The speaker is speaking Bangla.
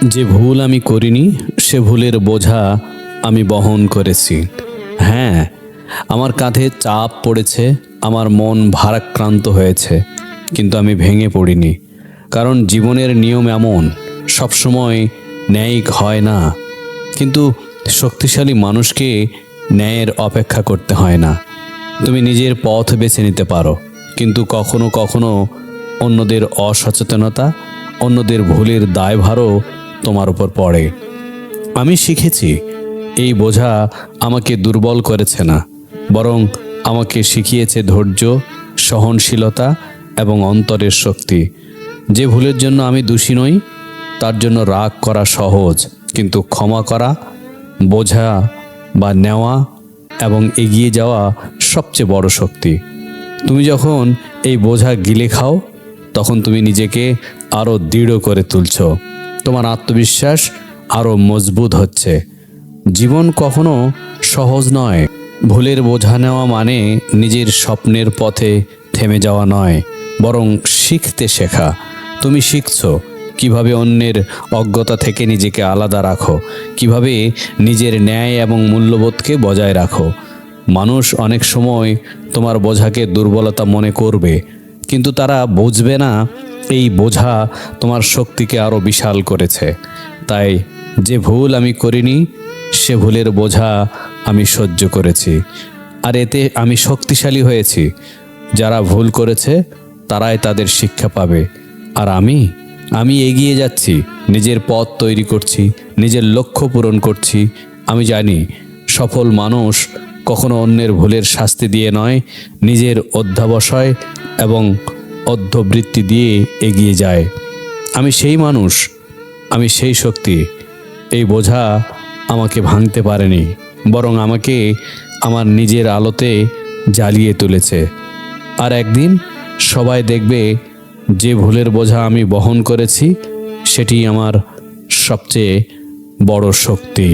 যে ভুল আমি করিনি সে ভুলের বোঝা আমি বহন করেছি। হ্যাঁ, আমার কাঁধে চাপ পড়েছে, আমার মন ভারাক্রান্ত হয়েছে, কিন্তু আমি ভেঙে পড়িনি। কারণ জীবনের নিয়ম এমন, সবসময় ন্যায়িক হয় না। কিন্তু শক্তিশালী মানুষকে ন্যায়ের অপেক্ষা করতে হয় না। তুমি নিজের পথ বেছে নিতে পারো, কিন্তু কখনো কখনো অন্যদের অসচেতনতা, অন্যদের ভুলের দায়ভারও তোমার উপর পড়ে। আমি শিখেছি এই বোঝা আমাকে দুর্বল করেছে না, বরং আমাকে শিখিয়েছে ধৈর্য, সহনশীলতা এবং অন্তরের শক্তি। যে ভুলের জন্য আমি দোষী নই তার জন্য রাগ করা সহজ, কিন্তু ক্ষমা করা, বোঝা বা নেওয়া এবং এগিয়ে যাওয়া সবচেয়ে বড় শক্তি। তুমি যখন এই বোঝা গিলে খাও, তখন তুমি নিজেকে আরও দৃঢ় করে তুলছ, তোমার আত্মবিশ্বাস আরও মজবুত হচ্ছে। জীবন কখনো সহজ নয়। ভুলের বোঝা নেওয়া মানে নিজের স্বপ্নের পথে থেমে যাওয়া নয়, বরং শিখতে শেখা। তুমি শিখছো কিভাবে অন্যের অজ্ঞতা থেকে নিজেকে আলাদা রাখো, কিভাবে নিজের ন্যায় এবং মূল্যবোধকে বজায় রাখো। মানুষ অনেক সময় তোমার বোঝাকে দুর্বলতা মনে করবে, কিন্তু তারা বুঝবে না এই বোঝা তোমার শক্তিকে আরও বিশাল করেছে। তাই যে ভুল আমি করিনি সে ভুলের বোঝা আমি সহ্য করেছি, আর এতে আমি শক্তিশালী হয়েছি। যারা ভুল করেছে তারাই তাদের শিক্ষা পাবে, আর আমি এগিয়ে যাচ্ছি, নিজের পথ তৈরি করছি, নিজের লক্ষ্য পূরণ করছি। আমি জানি সফল মানুষ কখনো অন্যের ভুলের শাস্তি দিয়ে নয়, নিজের অধ্যবসায় এবং অধ্যবৃত্তি দিয়ে এগিয়ে যায়। আমি সেই মানুষ, আমি সেই শক্তি। এই বোঝা আমাকে ভাঙতে পারেনি, বরং আমাকে আমার নিজের আলোতে জ্বালিয়ে তুলেছে। আর একদিন সবাই দেখবে যে ভুলের বোঝা আমি বহন করেছি সেটি আমার সবচেয়ে বড় শক্তি।